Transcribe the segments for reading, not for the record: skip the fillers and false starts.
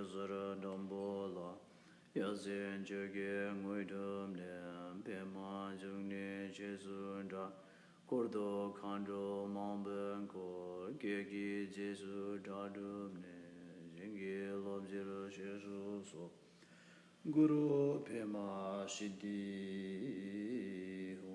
Jezara Dambola Yazin Jage Nguidum Dem Pema Jungni Jesunda Kordo Khandro Mamben Kor Gegi Jesu Dadum Ne Jingi Lobjiro Shesu So Guru Pema Siddhi Om.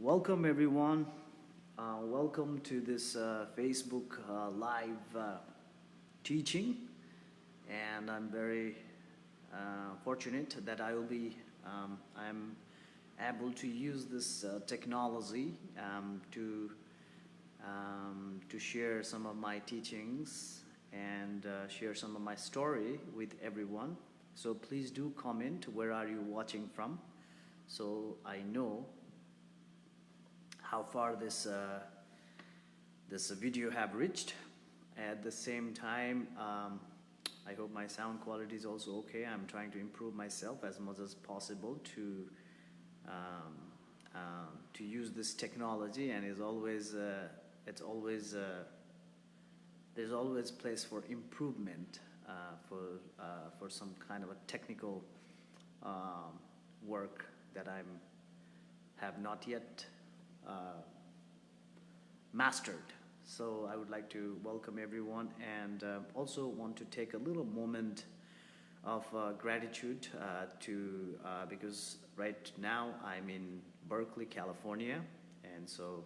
Welcome everyone. Welcome to this Facebook live teaching, and I'm very fortunate that I'm able to use this technology to share some of my teachings and share some of my story with everyone. So please do comment where are you watching from, so I know how far this video have reached. At the same time, I hope my sound quality is also okay. I'm trying to improve myself as much as possible to use this technology, and there's always place for improvement for some kind of a technical work that have not yet mastered. So I would like to welcome everyone, and also want to take a little moment of gratitude because right now I'm in Berkeley, California, and so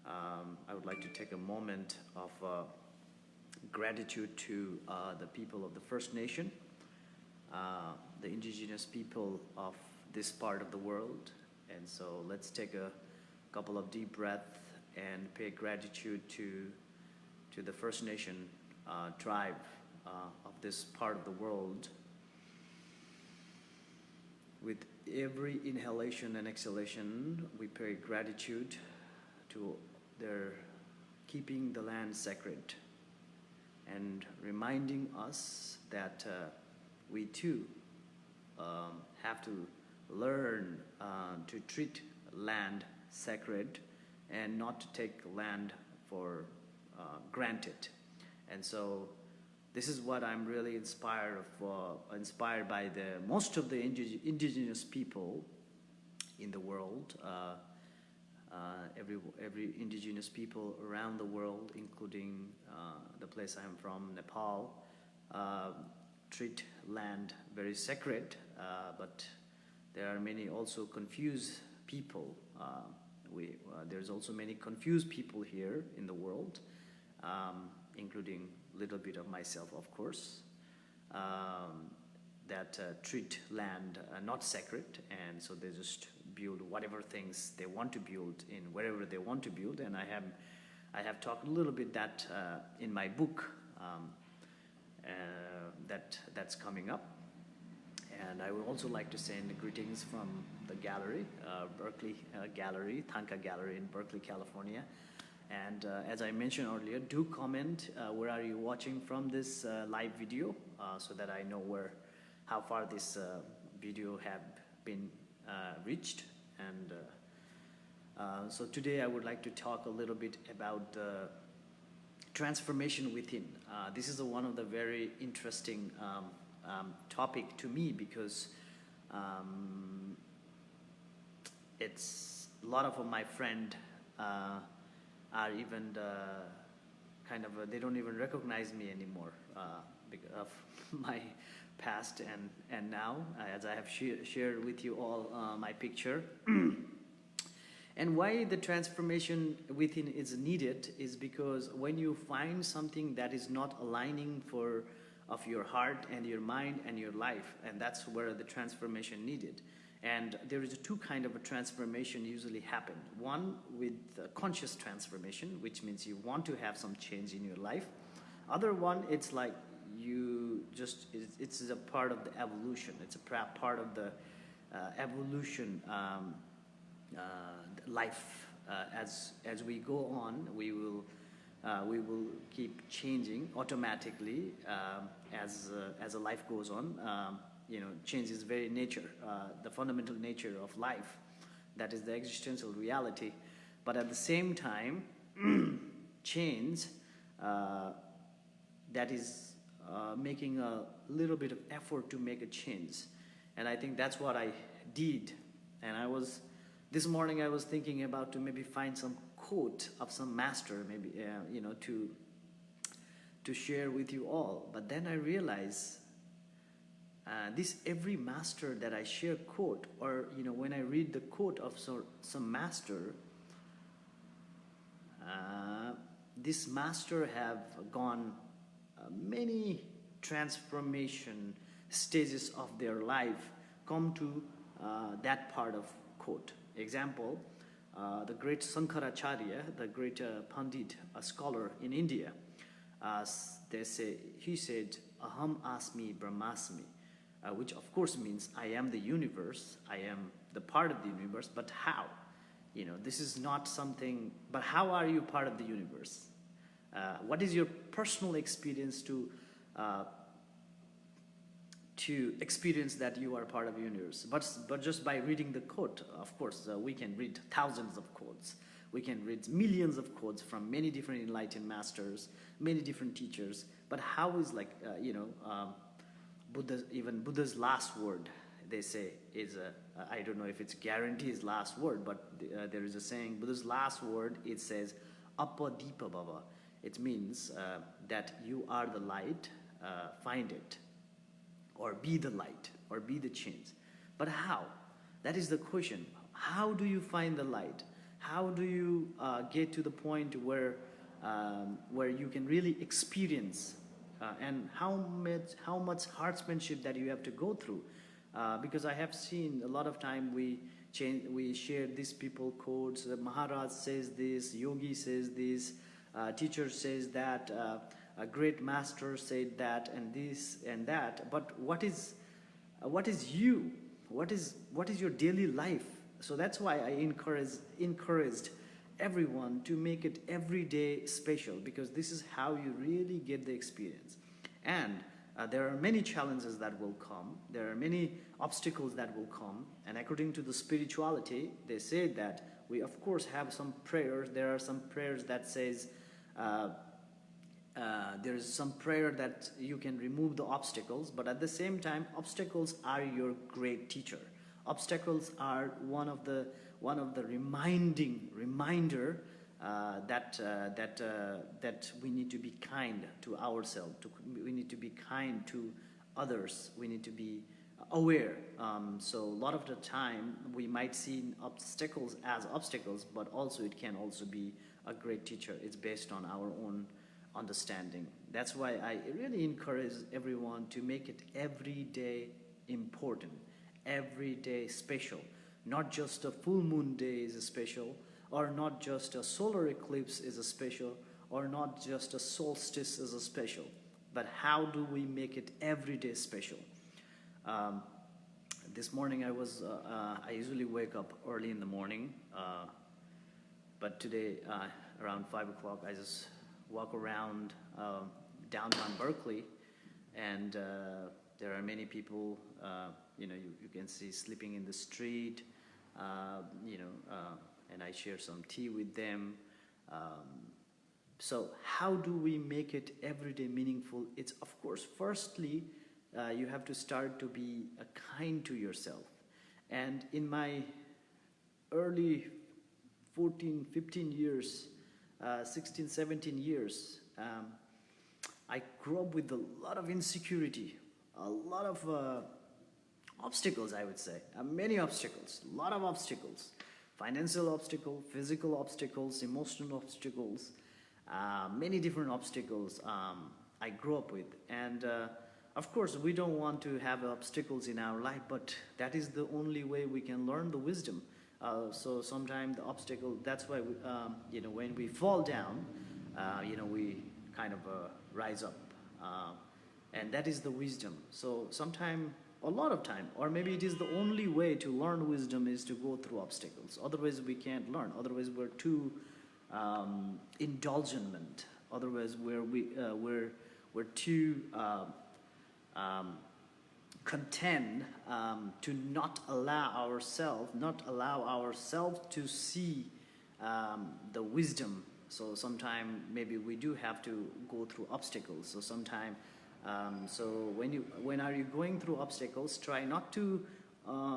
I would like to take a moment of gratitude to the people of the First Nation, the indigenous people of this part of the world. And so let's take a couple of deep breaths and pay gratitude to the First Nation tribe of this part of the world. With every inhalation and exhalation, we pay gratitude to their keeping the land sacred and reminding us that we too have to learn to treat land sacred and not to take land for granted. And so this is what I'm really inspired by most of the indigenous people in the world. Every indigenous people around the world, including the place I'm from, Nepal, treat land very sacred, but there are many also confused people. There's also many confused people here in the world, including a little bit of myself, of course, that treat land not sacred, and so they just build whatever things they want to build in wherever they want to build. And I have talked a little bit that in my book that's coming up. And I would also like to send greetings from the gallery, Berkeley Gallery, Thangka Gallery in Berkeley, California. And as I mentioned earlier, do comment where are you watching from this live video, so that I know how far this video have been reached. And so today I would like to talk a little bit about transformation within. This is one of the very interesting topic to me because it's a lot of my friend are even they don't even recognize me anymore because of my past and now, as I have shared with you all my picture. And why the transformation within is needed is because when you find something that is not aligning of your heart and your mind and your life, and that's where the transformation needed. And there is two kind of a transformation usually happen. One with conscious transformation, which means you want to have some change in your life. Other one, it's like it's a part of the evolution. It's a part of the evolution life. As we go on, we will keep changing automatically as a life goes on. Change is very nature, the fundamental nature of life. That is the existential reality. But at the same time, change that is making a little bit of effort to make a change. And I think that's what I did. And this morning I was thinking about to maybe find some quote of some master, maybe, to share with you all. But then I realized every master that I share quote, or when I read the quote of some master, this master have gone many transformation stages of their life, come to that part of quote. Example, the great Sankaracharya, the great Pandit, a scholar in India, he said, Aham asmi brahmasmi, which of course means I am the universe, I am the part of the universe, but how? This is not something, but how are you part of the universe? What is your personal experience to experience that you are part of the universe? But just by reading the quote, of course, we can read thousands of quotes. We can read millions of quotes from many different enlightened masters, many different teachers. But how is Buddha's last word, they say, is I don't know if it's guaranteed his last word, but there is a saying, Buddha's last word, it says, Apadipa Bhava. It means that you are the light, find it, or be the light, or be the change. But how? That is the question. How do you find the light? How do you get to the point where you can really experience and how much heartsmanship that you have to go through? Because I have seen a lot of time we share these people quotes. Maharaj says this, Yogi says this, teacher says that, a great master said that, and this and that. But what is you? What is your daily life? So that's why I encouraged everyone to make it every day special, because this is how you really get the experience. And there are many challenges that will come. There are many obstacles that will come. And according to the spirituality, they say that we of course have some prayers. There are some prayers that says there is some prayer that you can remove the obstacles, but at the same time, obstacles are your great teacher. Obstacles are one of the reminder that we need to be kind to ourselves. We need to be kind to others. We need to be aware. So a lot of the time, we might see obstacles as obstacles, but also it can also be a great teacher. It's based on our own understanding. That's why I really encourage everyone to make it every day important, every day special. Not just a full moon day is special, or not just a solar eclipse is a special, or not just a solstice is a special, but how do we make it every day special? This morning I usually wake up early in the morning, but today around 5 o'clock I just walk around downtown Berkeley, and there are many people, you can see sleeping in the street, and I share some tea with them. So how do we make it everyday meaningful? It's, of course, firstly, you have to start to be kind to yourself. And in my early 14, 15 years, 16, 17 years, I grew up with a lot of insecurity, a lot of obstacles, I would say. Many obstacles, a lot of obstacles. Financial obstacles, physical obstacles, emotional obstacles, many different obstacles I grew up with. And of course, we don't want to have obstacles in our life, but that is the only way we can learn the wisdom. So sometimes the obstacle, that's why, when we fall down, we kind of rise up. And that is the wisdom. So sometime, a lot of time, or maybe it is the only way to learn wisdom is to go through obstacles. Otherwise, we can't learn. Otherwise, we're too indulgent. Otherwise, we're too content to not allow ourselves to see the wisdom. So sometime maybe we do have to go through obstacles. So sometime, so when are you going through obstacles, try not to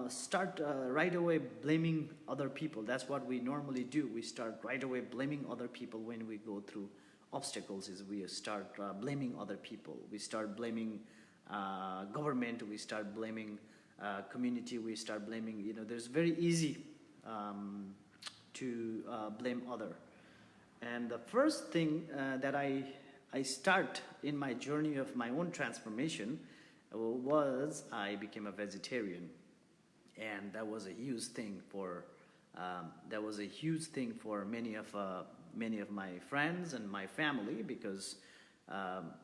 start right away blaming other people. That's what we normally do. We start right away blaming other people when we go through obstacles. Is we start blaming other people. We start blaming government. We start blaming community. We start blaming. There's very easy to blame other. And the first thing that I start in my journey of my own transformation was I became a vegetarian, and that was a huge thing for many of my friends and my family, because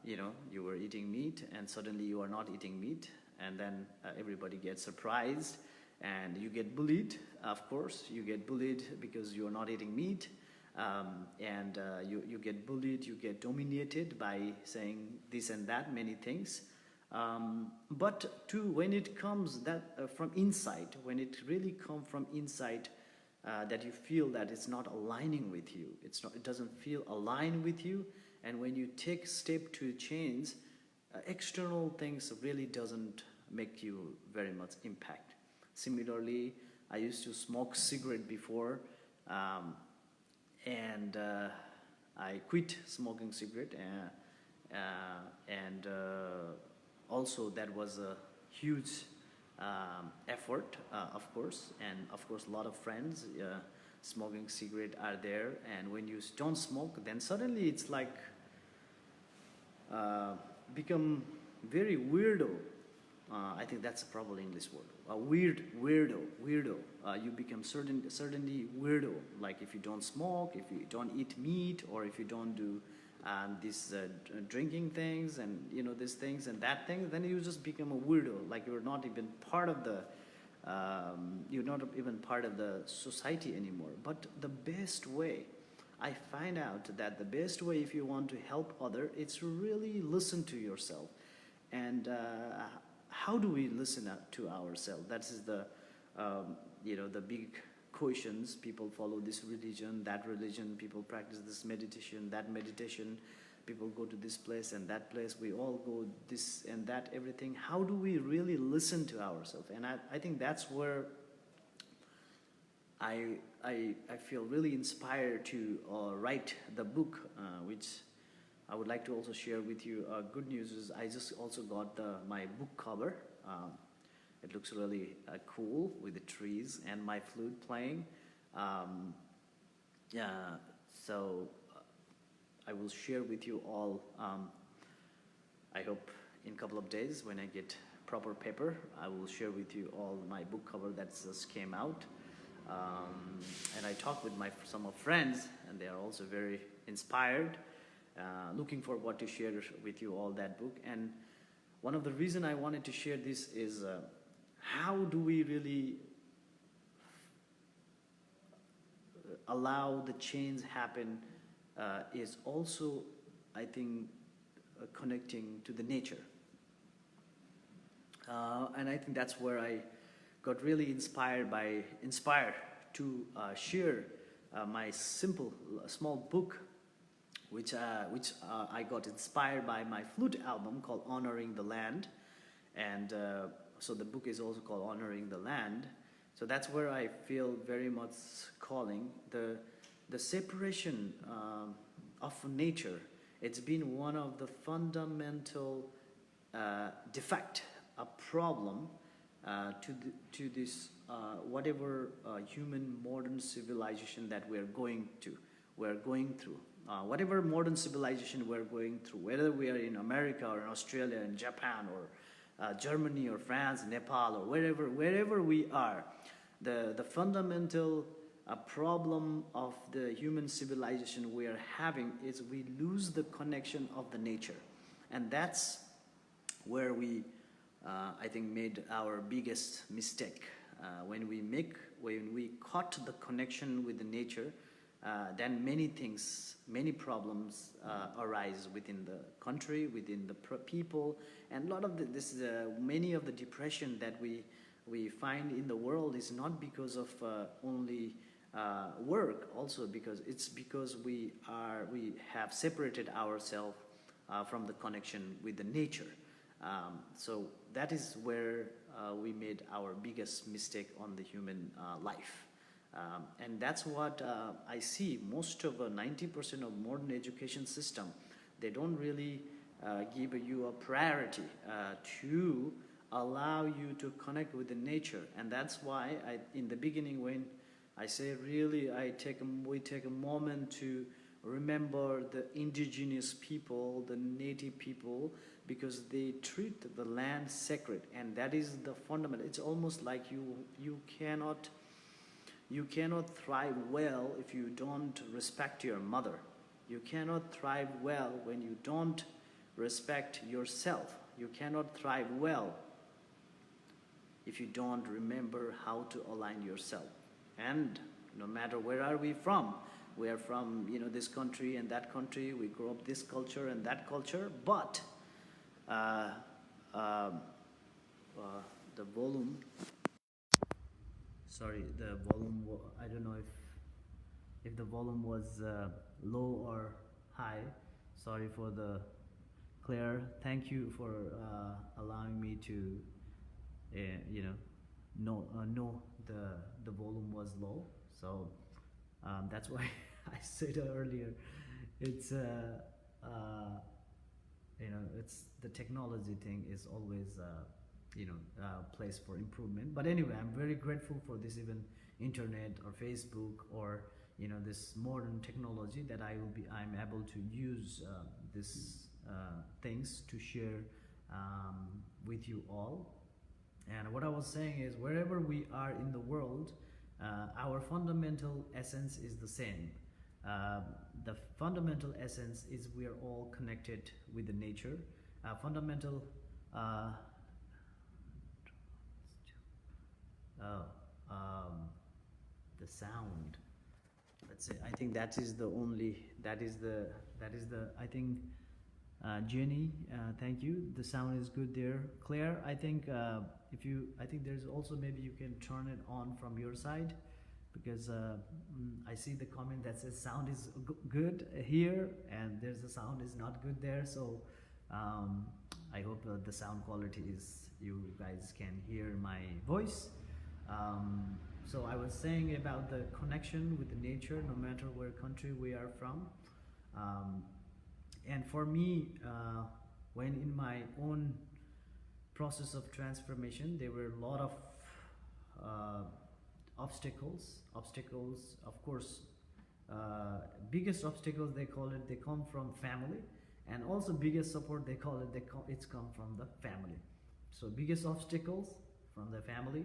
you were eating meat and suddenly you are not eating meat, and then everybody gets surprised and you get bullied. Of course, you get bullied because you are not eating meat. And you get bullied, you get dominated by saying this and that, many things. But too, when it comes from inside, when it really comes from inside, that you feel that it's not aligning with you, it doesn't feel aligned with you, and when you take step to change, external things really doesn't make you very much impact. Similarly, I used to smoke cigarette before. And I quit smoking cigarette, and also that was a huge effort, of course, and of course a lot of friends smoking cigarette are there, and when you don't smoke, then suddenly it's like become very weirdo. I think that's a proper English word. A weirdo. You become certainly weirdo. Like if you don't smoke, if you don't eat meat, or if you don't do these drinking things and these things and that thing, then you just become a weirdo. Like you're not even part of the society anymore. But the best way, I find out that the best way if you want to help other, it's really listen to yourself. And how do we listen to ourselves? That is the big questions. People follow this religion, that religion. People practice this meditation, that meditation. People go to this place and that place. We all go this and that, everything. How do we really listen to ourselves? And I think that's where I feel really inspired to write the book, which I would like to also share with you. Good news is I just also got my book cover. It looks really cool with the trees and my flute playing. So I will share with you all, I hope in a couple of days when I get proper paper, I will share with you all my book cover that just came out. And I talked with some of friends, and they are also very inspired, looking for what to share with you all that book. And one of the reasons I wanted to share this is how do we really allow the change happen, is also, I think, connecting to the nature. And I think that's where I got really inspired to share my simple, small book which I got inspired by my flute album called Honoring the Land. And so the book is also called Honoring the Land. So that's where I feel very much calling the separation of nature. It's been one of the fundamental defect, a problem to this whatever human modern civilization that we're going through. Whatever modern civilization we're going through, whether we are in America or in Australia and Japan or Germany or France, Nepal or wherever we are, the fundamental problem of the human civilization we are having is we lose the connection of the nature, and that's where we I think made our biggest mistake. When we cut the connection with the nature, then many problems arise within the country, within the people, and a lot of many of the depression that we find in the world is not because of only work, also because we have separated ourselves from the connection with the nature. So that is where we made our biggest mistake on the human life. And that's what I see. Most of 90% of modern education system, they don't really give you a priority to allow you to connect with the nature. And that's why in the beginning, when I say really, we take a moment to remember the indigenous people, the native people, because they treat the land sacred, and that is the fundamental. It's almost like you cannot thrive well if you don't respect your mother. You cannot thrive well when you don't respect yourself. You cannot thrive well if you don't remember how to align yourself. And no matter where are we from, we are from this country and that country, we grow up this culture and that culture, but the volume, I don't know if the volume was low or high. Sorry for the Claire. Thank you for allowing me to know the volume was low. So that's why I said earlier, it's it's the technology thing is always place for improvement. But anyway, I'm very grateful for this even internet or Facebook or this modern technology that I'm able to use this things to share with you all. And what I was saying is, wherever we are in the world, our fundamental essence is the same. The fundamental essence is we are all connected with the nature. The sound. Let's say, I think that is the I think Jenny, thank you. The sound is good there. Claire, I think I think there's also, maybe you can turn it on from your side, because I see the comment that says sound is good here and there's a sound is not good there. So I hope the sound quality is, you guys can hear my voice. So I was saying about the connection with the nature, no matter where country we are from. And for me, when in my own process of transformation, there were a lot of obstacles, of course. Biggest obstacles, they come from family, and also biggest support, it's come from the family. So biggest obstacles from the family,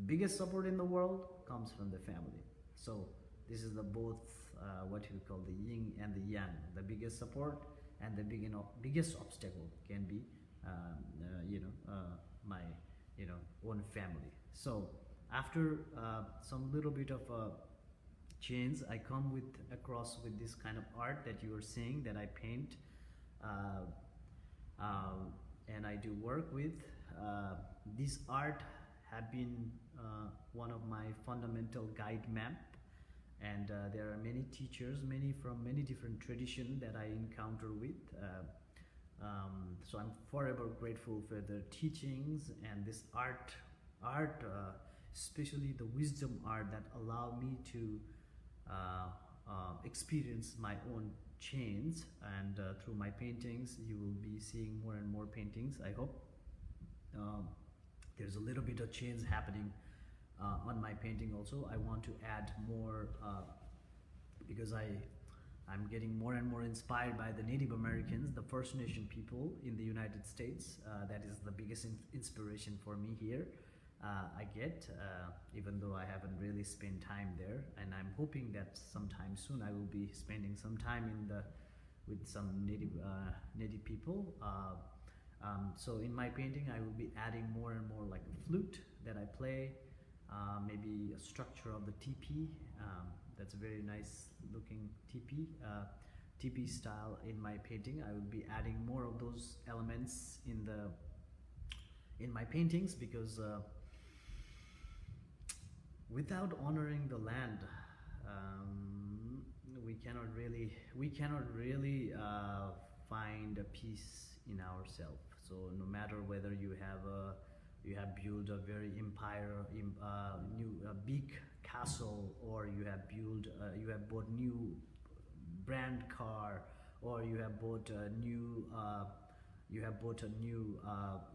biggest support in the world comes from the family. So this is the both what you call the yin and the yang. The biggest support and the biggest obstacle can be my own family. So after some little bit of change, I come across with this kind of art that you are seeing, that I paint, and I do work with. This art have been one of my fundamental guide map, and there are many teachers, many from many different traditions that I encounter with. So I'm forever grateful for their teachings and this art, especially the wisdom art that allow me to experience my own change. And through my paintings, you will be seeing more and more paintings, I hope. There's a little bit of change happening on my painting also. I want to add more because I'm getting more and more inspired by the Native Americans, the First Nation people in the United States. That is the biggest inspiration for me here. I get, even though I haven't really spent time there, and I'm hoping that sometime soon I will be spending some time with some native people. So in my painting, I will be adding more and more like a flute that I play, maybe a structure of the teepee. That's a very nice looking teepee style in my painting. I will be adding more of those elements in my paintings, because without honoring the land, we cannot really find a peace in ourselves. So no matter whether you have built a very big castle, or you have bought new brand car, or you have bought a new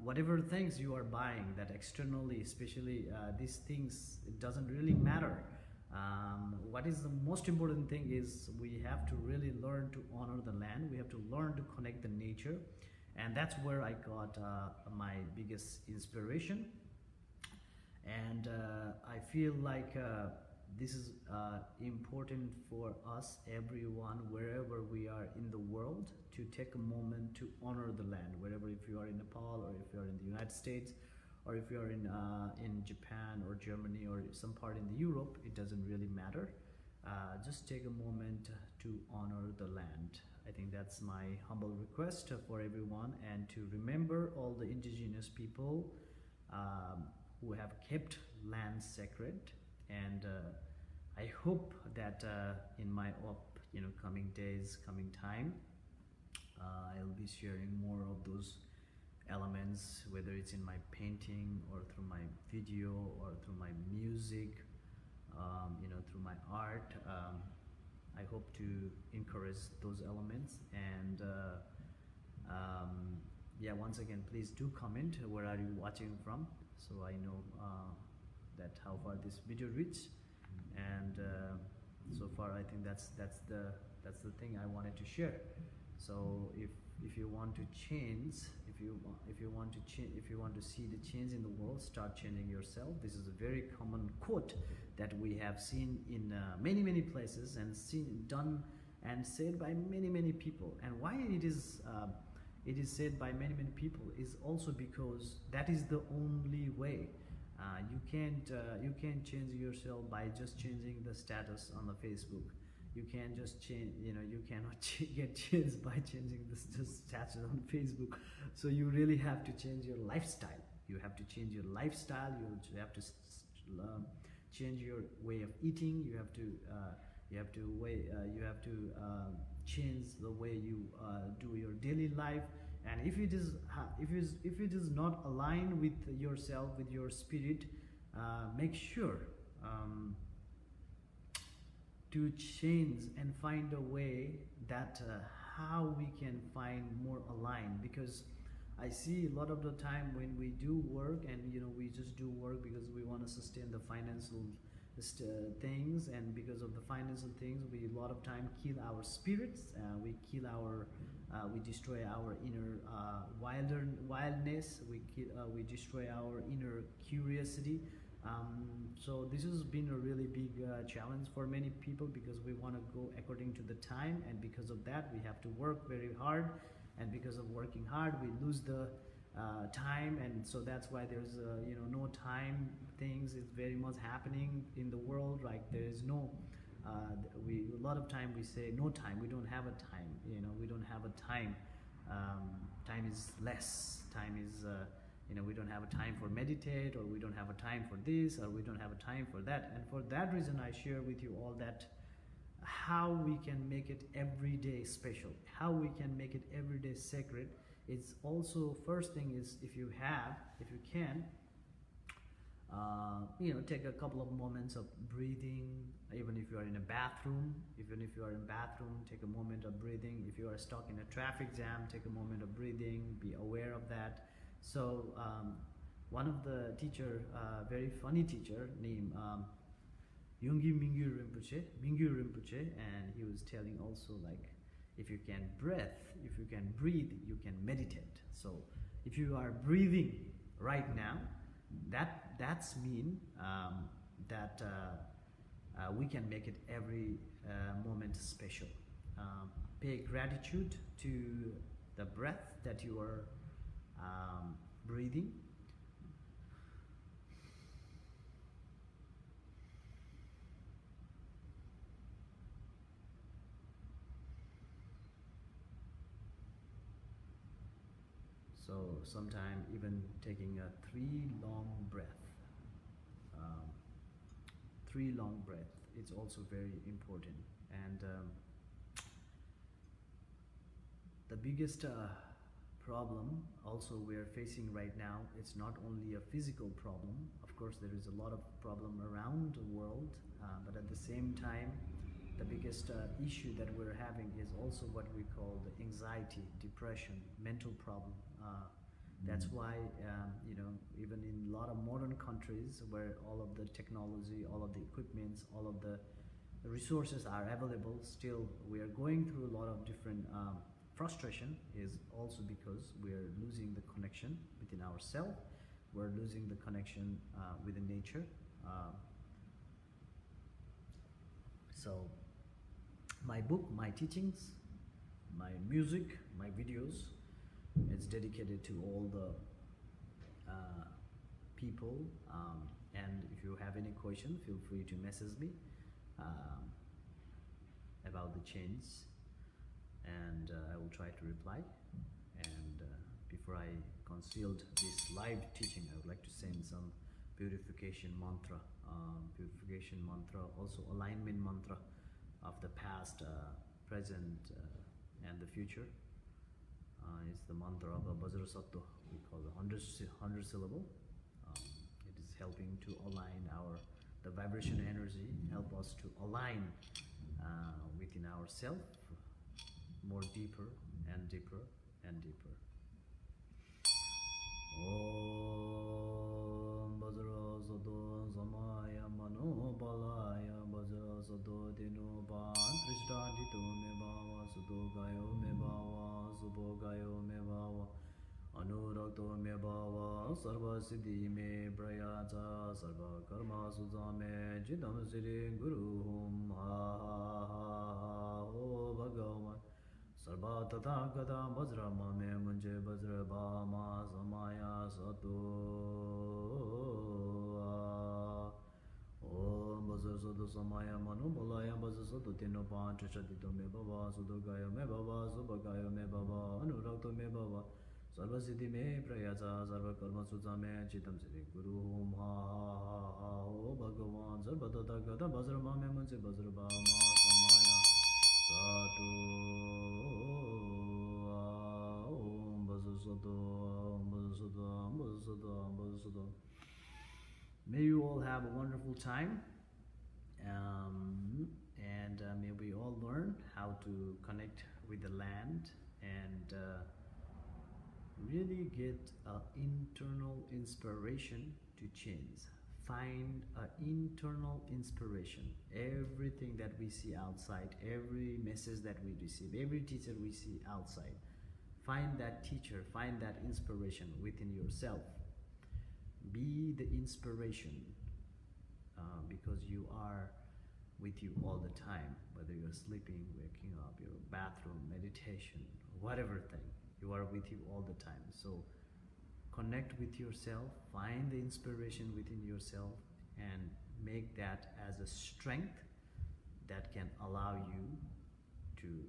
whatever things you are buying, that externally, especially these things, it doesn't really matter. What is the most important thing is we have to really learn to honor the land. We have to learn to connect the nature, and that's where I got my biggest inspiration. And I feel like this is important for us, everyone, wherever we are in the world, to take a moment to honor the land. Wherever, if you are in Nepal, or if you are in the United States, or if you are in Japan or Germany or some part in the Europe, it doesn't really matter. Just take a moment to honor the land. I think that's my humble request for everyone, and to remember all the indigenous people who have kept land sacred. And I hope that in my coming days, coming time, I'll be sharing more of those elements, whether it's in my painting, or through my video, or through my music, through my art. I hope to encourage those elements. And yeah, once again, please do comment where are you watching from, so I know that how far this video reached. And so far, I think that's the thing I wanted to share. So if you want to change, if you want to see the change in the world, start changing yourself. This is a very common quote that we have seen in many places, and done and said by many people. And why it is said by many people is also because that is the only way. You can't change yourself by just changing the status on the Facebook. You can't just change, you cannot get changed by changing the status on Facebook. So you really have to change your lifestyle. You have to change your lifestyle. You have to change your way of eating. You have to change the way you do your daily life. And if it is not aligned with yourself, with your spirit, make sure to change and find a way that how we can find more aligned. Because I see a lot of the time when we do work, and we just do work because we want to sustain the financial things, and because of the financial things, we a lot of time kill our spirits. We destroy our inner wildness. We destroy our inner curiosity. So this has been a really big challenge for many people, because we want to go according to the time, and because of that we have to work very hard, and because of working hard we lose the time. And so that's why there's no time things is very much happening in the world. Like there is no a lot of time we say no time, we don't have a time, we don't have a time. Time is less. Time is we don't have a time for meditate, or we don't have a time for this, or we don't have a time for that. And for that reason, I share with you all that how we can make it every day special, how we can make it every day sacred. It's also, first thing is, if you can, take a couple of moments of breathing. Even if you are in a bathroom, take a moment of breathing. If you are stuck in a traffic jam, take a moment of breathing. Be aware of that. So one of the teacher, very funny teacher named Yonggi Mingyu Rinpoche, and he was telling also, like, if you can breathe, you can meditate. So if you are breathing right now, that's mean that we can make it every moment special. Pay gratitude to the breath that you are breathing. So sometime even taking a 3 long breath, it's also very important. And the biggest problem also we are facing right now, it's not only a physical problem. Of course, there is a lot of problem around the world, but at the same time, the biggest issue that we're having is also what we call the anxiety, depression, mental problem. That's why, even in a lot of modern countries where all of the technology, all of the equipments, all of the resources are available, still we are going through a lot of different frustration, is also because we are losing the connection within ourselves. We're losing the connection with the nature. So my book, my teachings, my music, my videos, it's dedicated to all the people. And if you have any question, feel free to message me about the change, and I will try to reply. And before I concealed this live teaching, I would like to send some purification mantra, also alignment mantra of the past, present, and the future. It's the mantra of a Vajrasattva. We call it 100 syllable. It is helping to align the vibration energy, help us to align within ourselves more deeper and deeper and deeper. Om Vajrasattva Samaya Mano Balaya Vajrasattva Dino Ban Trishtadito Me Bhava Sudho Gayo Me Bhava Subho Gayo Me Bhava Anurakto Me Bhava Sarva Siddhi Me Prayata Sarva Karma Sujame Jidam Siri Guru Hum Ha Ha Ha Ho Bhagavan Sarva Tathagata Vajra Mame Munje Vajra Bhama Samaya Sato Om Vajra Sato Samaya Manu Balaya Vajra Sato Tino Pan Trishadito Me Bhava Sudho Gaya Me Bhava Subha Gaya Me Bhava Anurakto Me Bhava Sarva Siddhi Me Prayata Sarva Karma Sujame Chitam Siddhi Guru Hum Ha Ha Ha Ha Ho Bhagavan Sarva Tathagata Vajra Mame Munje Vajra Bhama Samaya Sato May you all have a wonderful time, and may we all learn how to connect with the land and really get an internal inspiration to change. Find an internal inspiration. Everything that we see outside, every message that we receive, every teacher we see outside, find that teacher, find that inspiration within yourself. Be the inspiration, because you are with you all the time, whether you're sleeping, waking up, your bathroom, meditation, whatever thing, you are with you all the time. So connect with yourself, find the inspiration within yourself, and make that as a strength that can allow you to